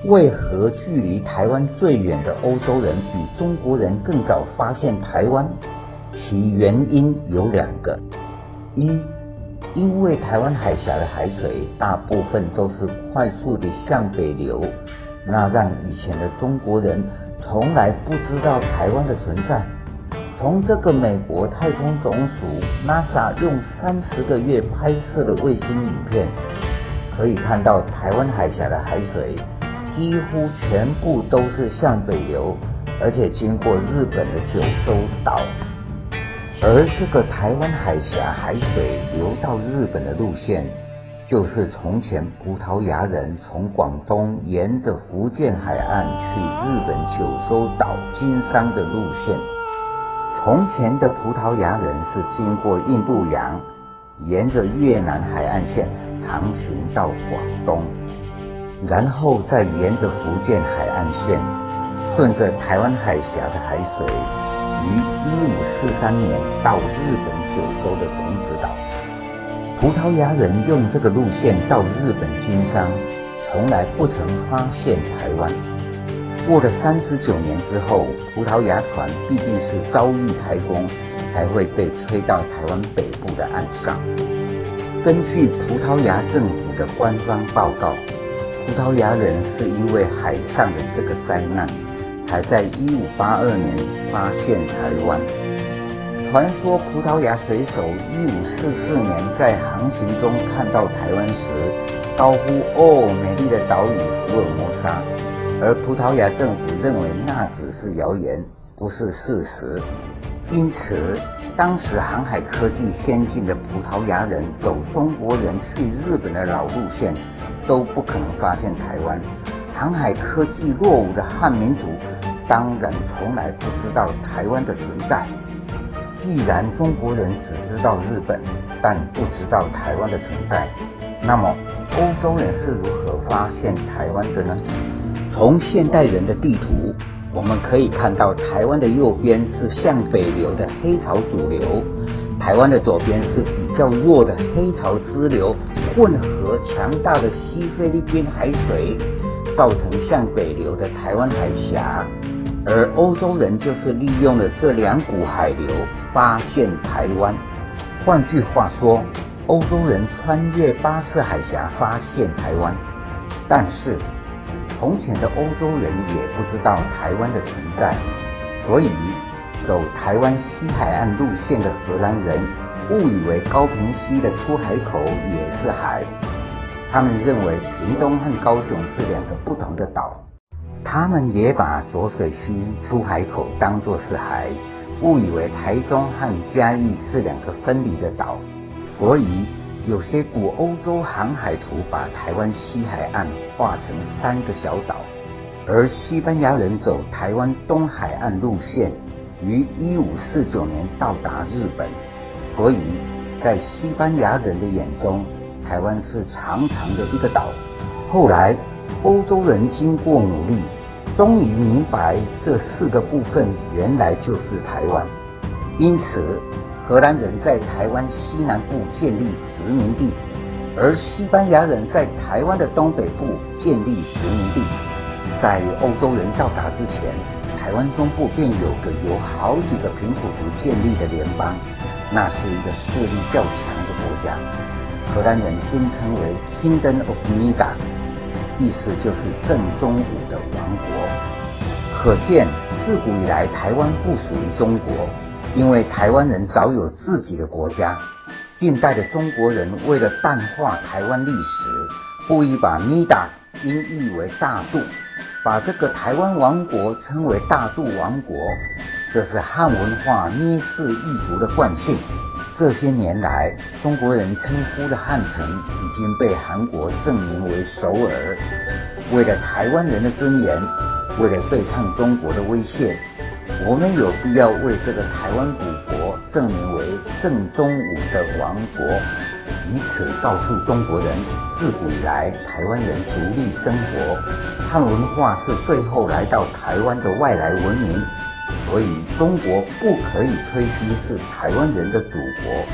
为何距离台湾最远的欧洲人比中国人更早发现台湾？其原因有2个。一，因为台湾海峡的海水大部分都是快速地向北流，那让以前的中国人从来不知道台湾的存在。从这个美国太空总署 NASA 用30个月拍摄的卫星影片，可以看到台湾海峡的海水几乎全部都是向北流，而且经过日本的九州岛。而这个台湾海峡海水流到日本的路线，就是从前葡萄牙人从广东沿着福建海岸去日本九州岛经商的路线。从前的葡萄牙人是经过印度洋，沿着越南海岸线航行到广东，然后再沿着福建海岸线，顺着台湾海峡的海水，于1543年到日本九州的种子岛。葡萄牙人用这个路线到日本经商，从来不曾发现台湾。过了39年之后，葡萄牙船必定是遭遇台风，才会被吹到台湾北部的岸上。根据葡萄牙政府的官方报告，葡萄牙人是因为海上的这个灾难，才在1582年发现台湾。传说葡萄牙水手1544年在航行中看到台湾时，高呼“哦，美丽的岛屿福尔摩沙”，而葡萄牙政府认为那只是谣言，不是事实。因此，当时航海科技先进的葡萄牙人走中国人去日本的老路线，都不可能发现台湾。航海科技落伍的汉民族，当然从来不知道台湾的存在。既然中国人只知道日本，但不知道台湾的存在，那么欧洲人是如何发现台湾的呢？从现代人的地图，我们可以看到台湾的右边是向北流的黑潮主流，台湾的左边是比较弱的黑潮支流，混合强大的西菲律宾海水，造成向北流的台湾海峡。而欧洲人就是利用了这2股海流发现台湾。换句话说，欧洲人穿越巴士海峡发现台湾，但是从前的欧洲人也不知道台湾的存在，所以走台湾西海岸路线的荷兰人误以为高屏溪的出海口也是海，他们认为屏东和高雄是2个不同的岛。他们也把浊水溪出海口当作是海，误以为台中和嘉义是2个分离的岛。所以有些古欧洲航海图把台湾西海岸画成3个小岛。而西班牙人走台湾东海岸路线，于1549年到达日本，所以在西班牙人的眼中，台湾是长长的一个岛。后来欧洲人经过努力，终于明白这4个部分原来就是台湾。因此荷兰人在台湾西南部建立殖民地，而西班牙人在台湾的东北部建立殖民地。在欧洲人到达之前，台湾中部便有好几个平埔族建立的联邦，那是一个势力较强的国家。荷兰人尊称为 Kingdom of Middag， 意思就是正中午的王国。可见自古以来台湾不属于中国，因为台湾人早有自己的国家。近代的中国人为了淡化台湾历史，故意把 Middag 音译为大肚，把这个台湾王国称为大肚王国，这是汉文化蔑视异族的惯性。这些年来，中国人称呼的汉城已经被韩国正名为首尔。为了台湾人的尊严，为了对抗中国的威胁，我们有必要为这个台湾古国正名为正中午的王国，以此告诉中国人，自古以来台湾人独立生活，汉文化是最后来到台湾的外来文明，所以中国不可以吹嘘是台湾人的祖国。